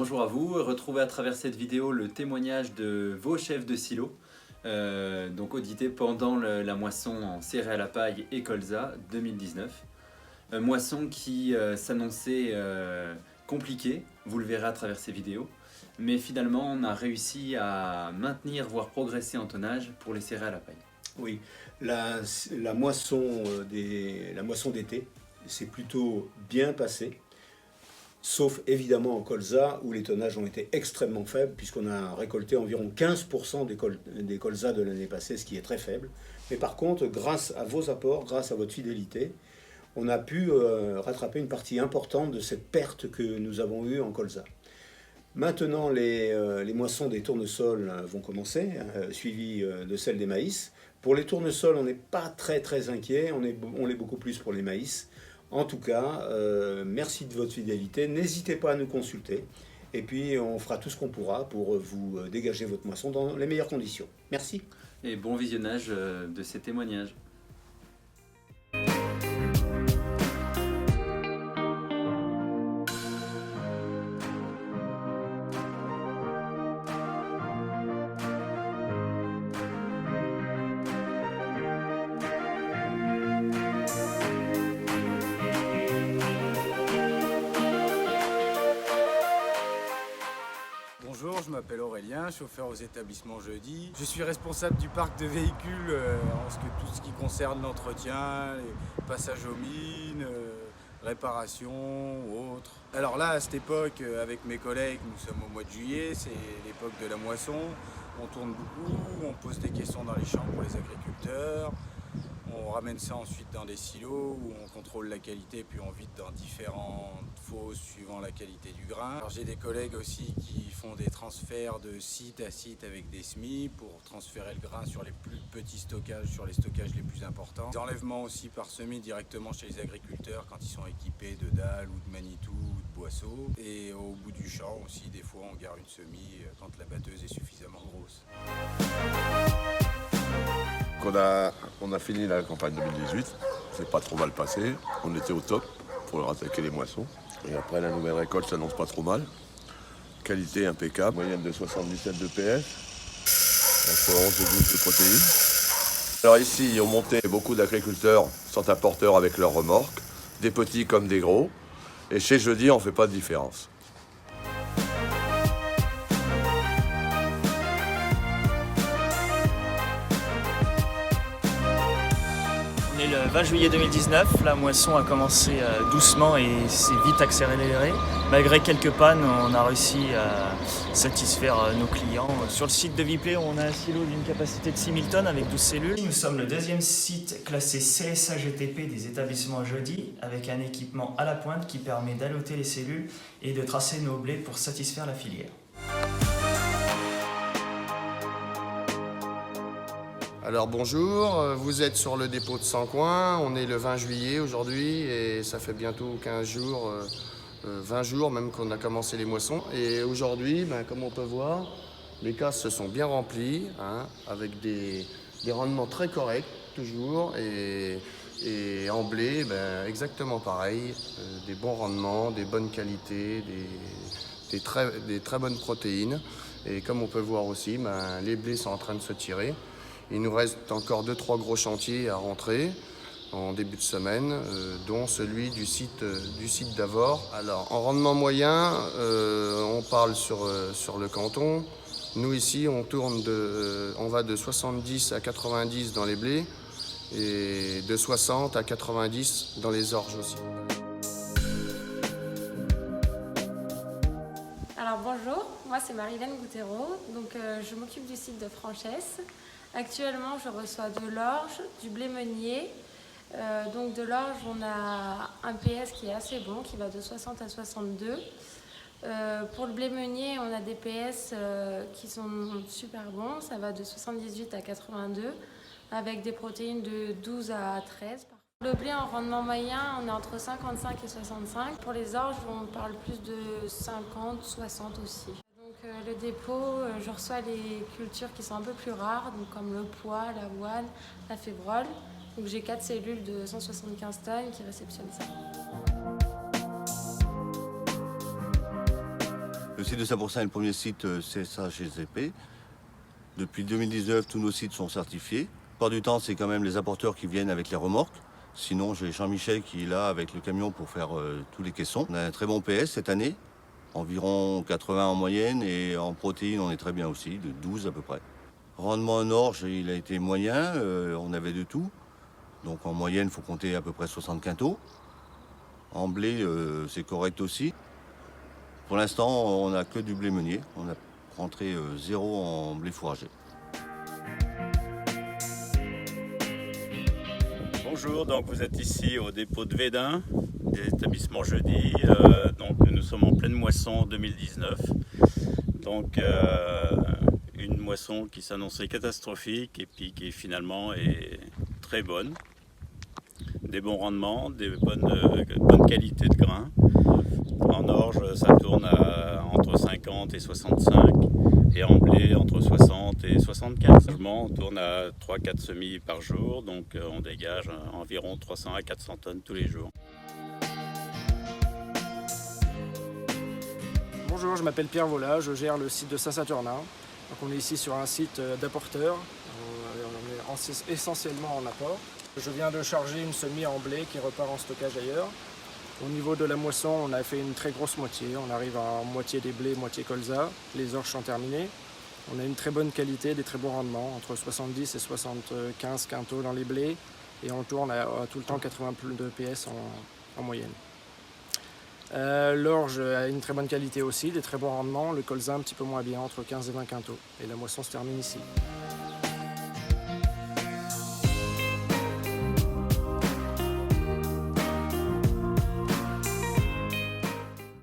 bonjour à vous, retrouvez à travers cette vidéo le témoignage de vos chefs de silo, donc audité pendant la moisson en céréales à paille et colza 2019. Moisson qui s'annonçait compliquée, vous le verrez à travers ces vidéos, mais finalement on a réussi à maintenir voire progresser en tonnage pour les céréales à paille. Oui, la moisson d'été s'est plutôt bien passée. Sauf évidemment en colza où les tonnages ont été extrêmement faibles puisqu'on a récolté environ 15% des colzas de l'année passée, ce qui est très faible. Mais par contre, grâce à vos apports, grâce à votre fidélité, on a pu rattraper une partie importante de cette perte que nous avons eue en colza. Maintenant, les moissons des tournesols vont commencer, suivies de celles des maïs. Pour les tournesols, on n'est pas très inquiet, on l'est beaucoup plus pour les maïs. En tout cas, merci de votre fidélité. N'hésitez pas à nous consulter. Et puis, on fera tout ce qu'on pourra pour vous dégager votre moisson dans les meilleures conditions. Merci. Et bon visionnage de ces témoignages. Bonjour, je m'appelle Aurélien, chauffeur aux établissements Jeudi. Je suis responsable du parc de véhicules tout ce qui concerne l'entretien, les passages aux mines, réparation ou autres. Alors là, à cette époque, avec mes collègues, nous sommes au mois de juillet, c'est l'époque de la moisson. On tourne beaucoup, on pose des caissons dans les champs pour les agriculteurs. On ramène ça ensuite dans des silos où on contrôle la qualité puis on vide dans différentes fosses suivant la qualité du grain. Alors j'ai des collègues aussi qui font des transferts de site à site avec des semis pour transférer le grain sur les plus petits stockages, sur les stockages les plus importants. Des enlèvements aussi par semis directement chez les agriculteurs quand ils sont équipés de dalles ou de Manitou ou de boisseaux. Et au bout du champ aussi, des fois on gare une semis quand la batteuse est suffisamment grosse. On a fini la campagne 2018, c'est pas trop mal passé, on était au top pour attaquer les moissons. Et après la nouvelle récolte s'annonce pas trop mal. Qualité impeccable, moyenne de 77 de PS, entre 11 et 12 de protéines. Alors ici, on montait beaucoup d'agriculteurs sont apporteurs avec leurs remorques, des petits comme des gros. Et chez Jeudi, on fait pas de différence. On est le 20 juillet 2019, la moisson a commencé doucement et s'est vite accélérée. Malgré quelques pannes, on a réussi à satisfaire nos clients. Sur le site de Viplay, on a un silo d'une capacité de 6000 tonnes avec 12 cellules. Nous sommes le deuxième site classé CSA GTP des établissements Jeudi, avec un équipement à la pointe qui permet d'alloter les cellules et de tracer nos blés pour satisfaire la filière. Alors bonjour, vous êtes sur le dépôt de Sancoin, on est le 20 juillet aujourd'hui et ça fait bientôt 15 jours, 20 jours même qu'on a commencé les moissons. Et aujourd'hui, comme on peut voir, les cases se sont bien remplies, avec des rendements très corrects toujours et en blé, exactement pareil, des bons rendements, des bonnes qualités, des très bonnes protéines. Et comme on peut voir aussi, les blés sont en train de se tirer. Il nous reste encore 2-3 gros chantiers à rentrer en début de semaine, dont celui du site d'Avord. Alors en rendement moyen, on parle sur le canton. Nous ici, on va de 70 à 90 dans les blés et de 60 à 90 dans les orges aussi. Alors bonjour, moi c'est Marie-Hélène Gouttereau, donc je m'occupe du site de Franchesse. Actuellement je reçois de l'orge, du blé meunier. Donc de l'orge on a un PS qui est assez bon, qui va de 60 à 62. Pour le blé meunier on a des PS qui sont super bons, ça va de 78 à 82 avec des protéines de 12 à 13. Le blé en rendement moyen, on est entre 55 et 65. Pour les orges, on parle plus de 50, 60 aussi. Donc le dépôt, je reçois les cultures qui sont un peu plus rares, donc comme le pois, l'avoine, la févrole. Donc j'ai 4 cellules de 175 tonnes qui réceptionnent ça. Le site de Saint-Pourçain est le premier site CSA GCP. Depuis 2019, tous nos sites sont certifiés. La plupart du temps, c'est quand même les apporteurs qui viennent avec les remorques. Sinon, j'ai Jean-Michel qui est là avec le camion pour faire tous les caissons. On a un très bon PS cette année, environ 80 en moyenne, et en protéines, on est très bien aussi, de 12 à peu près. Rendement en orge, il a été moyen, on avait de tout. Donc en moyenne, il faut compter à peu près 60 quintaux. En blé, c'est correct aussi. Pour l'instant, on n'a que du blé meunier. On a rentré 0 en blé fourragé. Bonjour, donc vous êtes ici au dépôt de Védin, des établissements Jeudi. Donc nous sommes en pleine moisson 2019. Donc une moisson qui s'annonçait catastrophique et puis qui finalement est très bonne. Des bons rendements, des bonnes qualités de grains. En orge, ça tourne entre 50 et 65, et en blé, entre 60 et 75. On tourne à 3-4 semis par jour, donc on dégage environ 300 à 400 tonnes tous les jours. Bonjour, je m'appelle Pierre Vola, je gère le site de Saint-Saturnin. Donc on est ici sur un site d'apporteurs, on est essentiellement en apport. Je viens de charger une semis en blé qui repart en stockage ailleurs. Au niveau de la moisson, on a fait une très grosse moitié. On arrive à moitié des blés, moitié colza. Les orges sont terminées. On a une très bonne qualité, des très bons rendements, entre 70 et 75 quintaux dans les blés. Et on tourne à tout le temps 82 PS en moyenne. L'orge a une très bonne qualité aussi, des très bons rendements. Le colza un petit peu moins bien, entre 15 et 20 quintaux. Et la moisson se termine ici.